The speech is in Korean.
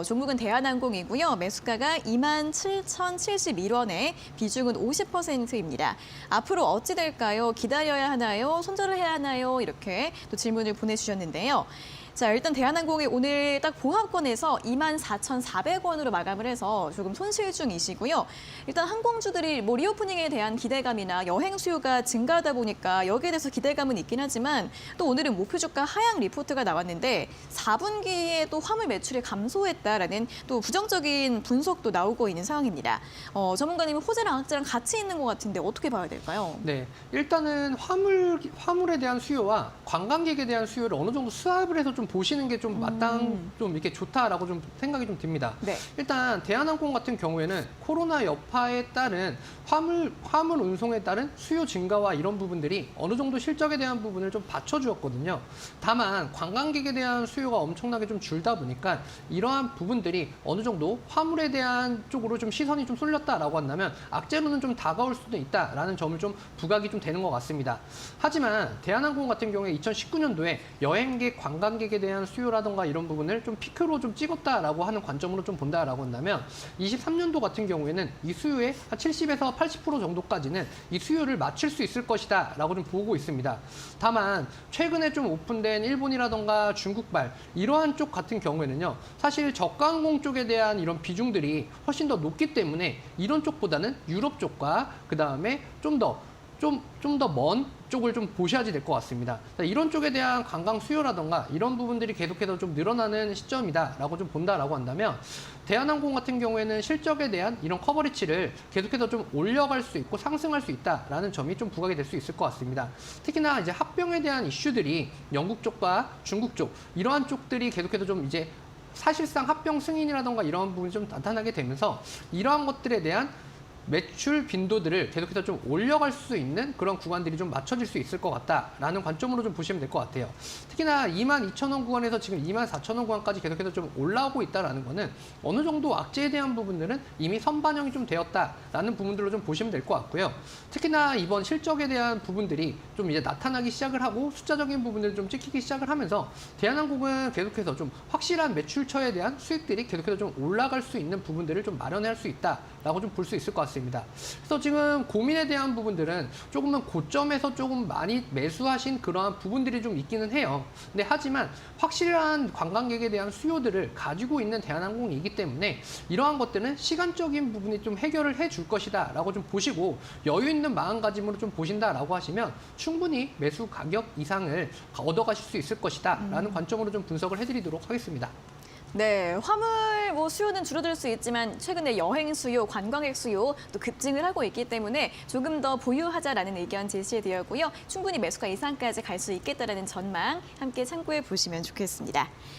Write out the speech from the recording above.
종목은 대한항공이고요. 매수가가 27,071원에 비중은 50%입니다. 앞으로 어찌 될까요? 기다려야 하나요? 손절을 해야 하나요? 이렇게 또 질문을 보내주셨는데요. 자, 일단 대한항공이 오늘 딱 보합권에서 24,400원으로 마감을 해서 조금 손실 중이시고요. 일단 항공주들이 뭐 리오프닝에 대한 기대감이나 여행 수요가 증가하다 보니까 여기에 대해서 기대감은 있긴 하지만 또 오늘은 목표 주가 하향 리포트가 나왔는데 4분기에 또 화물 매출이 감소했다라는 또 부정적인 분석도 나오고 있는 상황입니다. 전문가님은 호재랑 악재랑 같이 있는 것 같은데 어떻게 봐야 될까요? 네, 일단은 화물에 대한 수요와 관광객에 대한 수요를 어느 정도 수합을 해서 좀 보시는 게 좀 좀 이렇게 좋다라고 좀 생각이 좀 듭니다. 네. 일단 대한항공 같은 경우에는 코로나 여파에 따른 화물 운송에 따른 수요 증가와 이런 부분들이 어느 정도 실적에 대한 부분을 좀 받쳐주었거든요. 다만 관광객에 대한 수요가 엄청나게 좀 줄다 보니까 이러한 부분들이 어느 정도 화물에 대한 쪽으로 좀 시선이 좀 쏠렸다라고 한다면 악재로는 좀 다가올 수도 있다라는 점을 좀 부각이 좀 되는 것 같습니다. 하지만 대한항공 같은 경우에 2019년도에 여행객, 관광객에 대한 수요라던가 이런 부분을 좀 피크로 좀 찍었다라고 하는 관점으로 좀 본다라고 한다면 23년도 같은 경우에는 이 수요의 한 70에서 80% 정도까지는 이 수요를 맞출 수 있을 것이다 라고 좀 보고 있습니다. 다만 최근에 좀 오픈된 일본이라던가 중국발 이러한 쪽 같은 경우에는요, 사실 저가항공 쪽에 대한 이런 비중들이 훨씬 더 높기 때문에 이런 쪽보다는 유럽 쪽과 그 다음에 좀 더 먼 쪽을 좀 보셔야지 될 것 같습니다. 이런 쪽에 대한 관광 수요라던가 이런 부분들이 계속해서 좀 늘어나는 시점이다라고 좀 본다라고 한다면 대한항공 같은 경우에는 실적에 대한 이런 커버리지를 계속해서 좀 올려갈 수 있고 상승할 수 있다라는 점이 좀 부각이 될 수 있을 것 같습니다. 특히나 이제 합병에 대한 이슈들이 영국 쪽과 중국 쪽 이러한 쪽들이 계속해서 좀 이제 사실상 합병 승인이라던가 이런 부분이 좀 나타나게 되면서 이러한 것들에 대한 매출 빈도들을 계속해서 좀 올려갈 수 있는 그런 구간들이 좀 맞춰질 수 있을 것 같다라는 관점으로 좀 보시면 될 것 같아요. 특히나 22,000원 구간에서 지금 24,000원 구간까지 계속해서 좀 올라오고 있다는 거는 어느 정도 악재에 대한 부분들은 이미 선반영이 좀 되었다라는 부분들로 좀 보시면 될 것 같고요. 특히나 이번 실적에 대한 부분들이 좀 이제 나타나기 시작을 하고 숫자적인 부분들을 좀 찍히기 시작을 하면서 대한항공은 계속해서 좀 확실한 매출처에 대한 수익들이 계속해서 좀 올라갈 수 있는 부분들을 좀 마련할 수 있다라고 좀 볼 수 있을 것 같습니다. 그래서 지금 고민에 대한 부분들은 조금은 고점에서 조금 많이 매수하신 그러한 부분들이 좀 있기는 해요. 근데 하지만 확실한 관광객에 대한 수요들을 가지고 있는 대한항공이기 때문에 이러한 것들은 시간적인 부분이 좀 해결을 해줄 것이다 라고 좀 보시고 여유 있는 마음가짐으로 좀 보신다라고 하시면 충분히 매수 가격 이상을 얻어가실 수 있을 것이다 라는 관점으로 좀 분석을 해드리도록 하겠습니다. 네, 화물 수요는 줄어들 수 있지만 최근에 여행 수요, 관광객 수요 또 급증을 하고 있기 때문에 조금 더 보유하자라는 의견 제시되었고요. 충분히 매수가 이상까지 갈 수 있겠다라는 전망 함께 참고해 보시면 좋겠습니다.